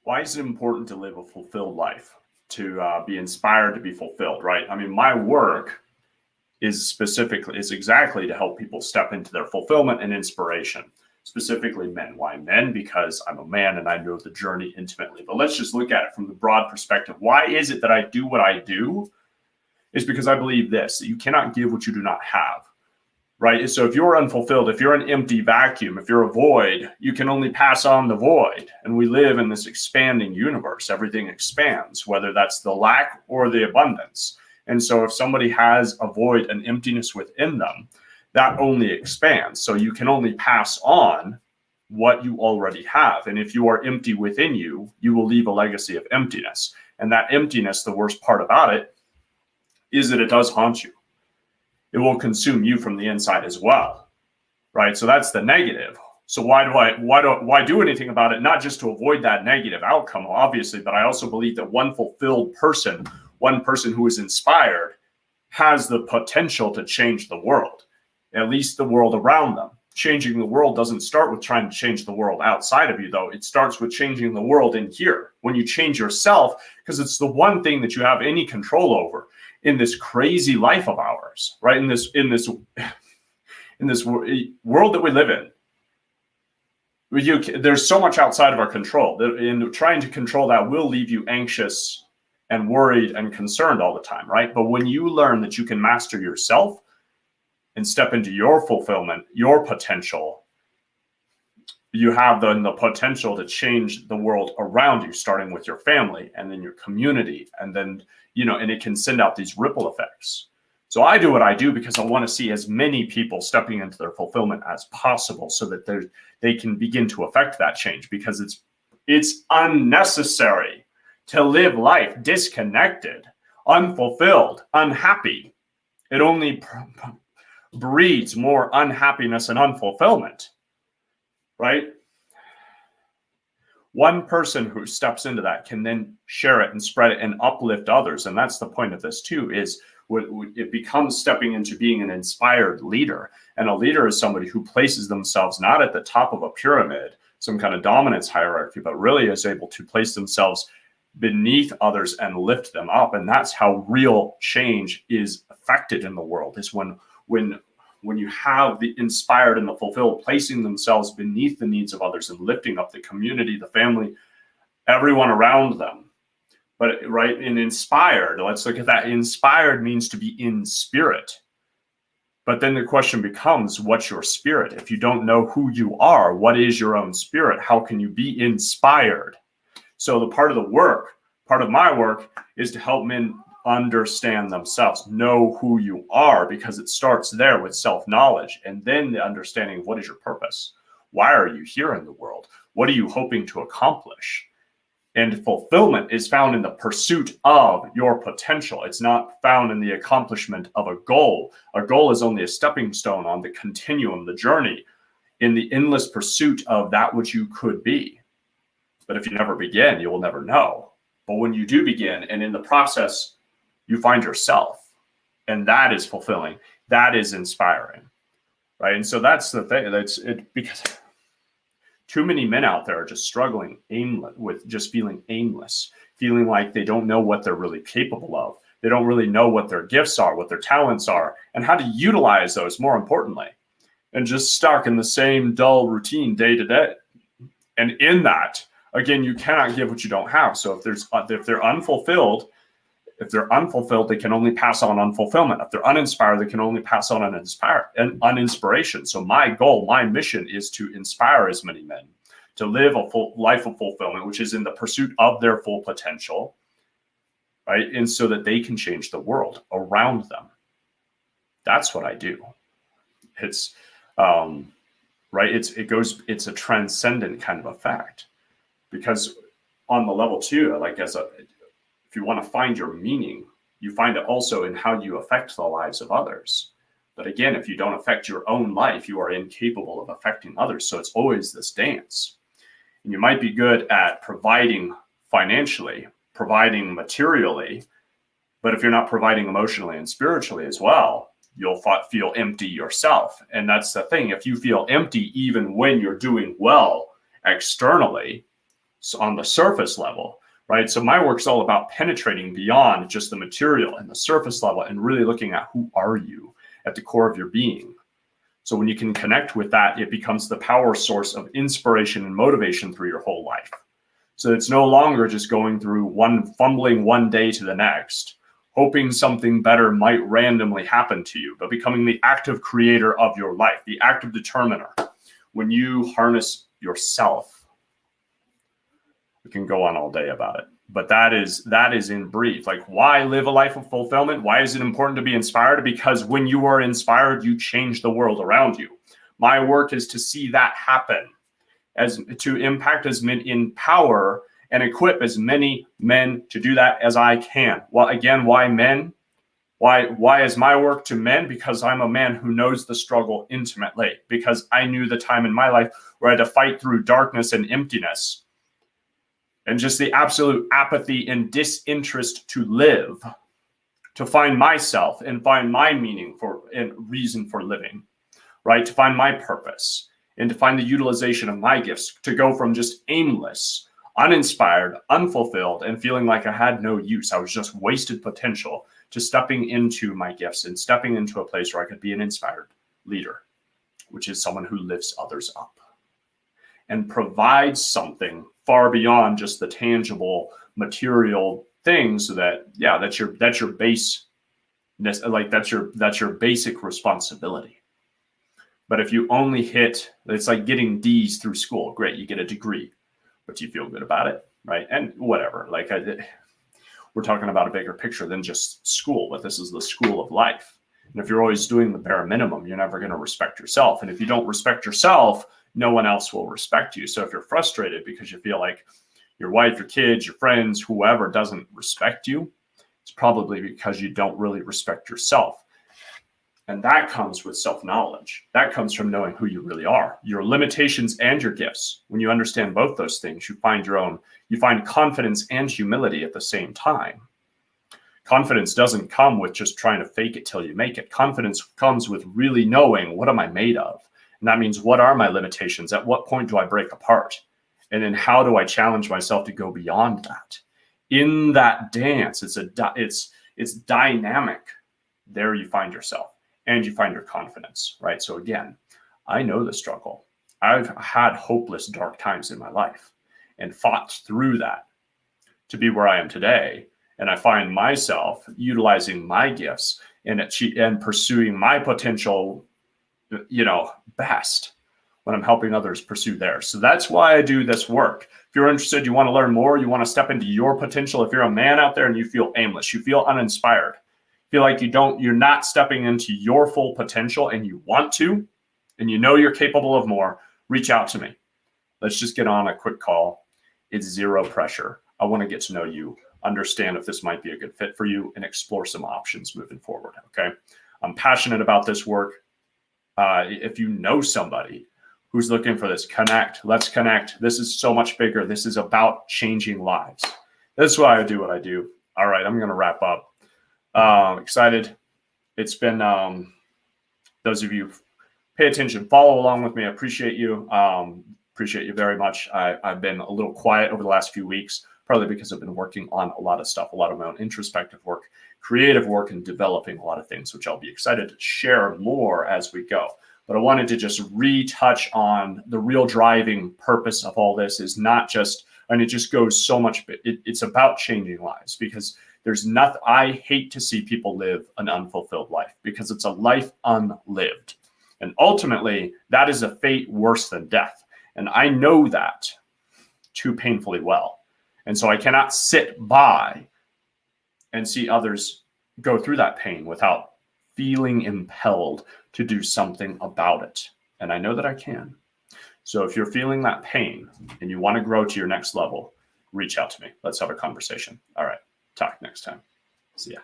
Why is it important to live a fulfilled life, to be inspired, to be fulfilled, right? I mean, my work is exactly to help people step into their fulfillment and inspiration, specifically men. Why men? Because I'm a man and I know the journey intimately. But let's just look at it from the broad perspective. Why is it that I do what I do? Is because I believe this, that you cannot give what you do not have. Right? So if you're unfulfilled, if you're an empty vacuum, if you're a void, you can only pass on the void. And we live in this expanding universe. Everything expands, whether that's the lack or the abundance. And so if somebody has a void, an emptiness within them, that only expands. So you can only pass on what you already have. And if you are empty within you, you will leave a legacy of emptiness. And that emptiness, the worst part about it, is that it does haunt you. It will consume you from the inside as well, right? So that's the negative. So why do anything about it? Not just to avoid that negative outcome, obviously, but I also believe that one fulfilled person, one person who is inspired, has the potential to change the world, at least the world around them. Changing the world doesn't start with trying to change the world outside of you, though. It starts with changing the world in here. When you change yourself, because it's the one thing that you have any control over in this crazy life of ours, right? In this world that we live in, there's so much outside of our control. In trying to control that will leave you anxious and worried and concerned all the time, right? But when you learn that you can master yourself and step into your fulfillment, your potential, you have the potential to change the world around you, starting with your family and then your community, and then and it can send out these ripple effects. So I do what I do because I want to see as many people stepping into their fulfillment as possible, so that they can begin to affect that change. Because it's unnecessary to live life disconnected, unfulfilled, unhappy. It only breeds more unhappiness and unfulfillment, right? One person who steps into that can then share it and spread it and uplift others. And that's the point of this too, is it becomes stepping into being an inspired leader. And a leader is somebody who places themselves not at the top of a pyramid, some kind of dominance hierarchy, but really is able to place themselves beneath others and lift them up. And that's how real change is affected in the world, is when you have the inspired and the fulfilled placing themselves beneath the needs of others and lifting up the community, the family, everyone around them. But right, in inspired, let's look at that. Inspired means to be in spirit. But then the question becomes, what's your spirit? If you don't know who you are, what is your own spirit? How can you be inspired? So the part of my work is to help men understand themselves, know who you are, because it starts there with self-knowledge, and then the understanding of what is your purpose. Why are you here in the world? What are you hoping to accomplish? And fulfillment is found in the pursuit of your potential. It's not found in the accomplishment of a goal. A goal is only a stepping stone on the continuum, the journey, in the endless pursuit of that which you could be. But if you never begin, you will never know. But when you do begin, and in the process, you find yourself, and that is fulfilling. That is inspiring, right? And so that's the thing. That's it, because too many men out there are just struggling with just feeling aimless, feeling like they don't know what they're really capable of. They don't really know what their gifts are, what their talents are, and how to utilize those, more importantly, and just stuck in the same dull routine day to day. And in that, again, you cannot give what you don't have. So if they're unfulfilled, they can only pass on unfulfillment. If they're uninspired, they can only pass on uninspiration. So my goal, my mission, is to inspire as many men to live a full life of fulfillment, which is in the pursuit of their full potential, right? And so that they can change the world around them. That's what I do. It's right. It's a transcendent kind of effect, because on the level two, if you want to find your meaning, you find it also in how you affect the lives of others. But again, if you don't affect your own life, you are incapable of affecting others. So it's always this dance. And you might be good at providing financially, providing materially, but if you're not providing emotionally and spiritually as well, you'll feel empty yourself. And that's the thing. If you feel empty, even when you're doing well externally, on the surface level, right? So my work's all about penetrating beyond just the material and the surface level and really looking at who are you at the core of your being. So when you can connect with that, it becomes the power source of inspiration and motivation through your whole life. So it's no longer just going through fumbling one day to the next, hoping something better might randomly happen to you, but becoming the active creator of your life, the active determiner. When you harness yourself, we can go on all day about it, but that is in brief. Like, why live a life of fulfillment? Why is it important to be inspired? Because when you are inspired, you change the world around you. My work is to see that happen, as to impact as many, empower and equip as many men to do that as I can. Well, again, why men? Why is my work to men? Because I'm a man who knows the struggle intimately, because I knew the time in my life where I had to fight through darkness and emptiness and just the absolute apathy and disinterest to live, to find myself and find my meaning for and reason for living, right? To find my purpose and to find the utilization of my gifts, to go from just aimless, uninspired, unfulfilled, and feeling like I had no use. I was just wasted potential, to stepping into my gifts and stepping into a place where I could be an inspired leader, which is someone who lifts others up and provides something far beyond just the tangible material things. So that, yeah, that's your base, like that's your basic responsibility. But if you only hit, it's like getting D's through school. Great, you get a degree, but you feel good about it, right? And whatever, like we're talking about a bigger picture than just school, but this is the school of life. And if you're always doing the bare minimum, you're never going to respect yourself. And if you don't respect yourself, no one else will respect you. So if you're frustrated because you feel like your wife, your kids, your friends, whoever doesn't respect you, it's probably because you don't really respect yourself. And that comes with self-knowledge. That comes from knowing who you really are, your limitations and your gifts. When you understand both those things, you find confidence and humility at the same time. Confidence doesn't come with just trying to fake it till you make it. Confidence comes with really knowing, what am I made of? And that means, what are my limitations? At what point do I break apart? And then how do I challenge myself to go beyond that? In that dance, it's dynamic. There you find yourself. And you find your confidence, right? So again, I know the struggle. I've had hopeless, dark times in my life and fought through that to be where I am today. And I find myself utilizing my gifts and pursuing my potential, best when I'm helping others pursue theirs. So that's why I do this work. If you're interested, you want to learn more, you want to step into your potential. If you're a man out there and you feel aimless, you feel uninspired, feel like you're not stepping into your full potential, and you want to, and you know you're capable of more, reach out to me. Let's just get on a quick call. It's zero pressure. I want to get to know you, understand if this might be a good fit for you, and explore some options moving forward. Okay. I'm passionate about this work. If you know somebody who's looking for this, connect. Let's connect. This is so much bigger. This is about changing lives. That's why I do what I do. All right. I'm going to wrap up. Excited. It's been, those of you pay attention, follow along with me. I appreciate you. Appreciate you very much. I've been a little quiet over the last few weeks, probably because I've been working on a lot of stuff, a lot of my own introspective work, creative work, and developing a lot of things, which I'll be excited to share more as we go. But I wanted to just retouch on the real driving purpose of all this is not just, and it just goes so much, it's about changing lives, because there's nothing, I hate to see people live an unfulfilled life, because it's a life unlived. And ultimately, that is a fate worse than death. And I know that too painfully well. And so I cannot sit by and see others go through that pain without feeling impelled to do something about it. And I know that I can. So if you're feeling that pain and you want to grow to your next level, reach out to me. Let's have a conversation. All right. Talk next time. See ya.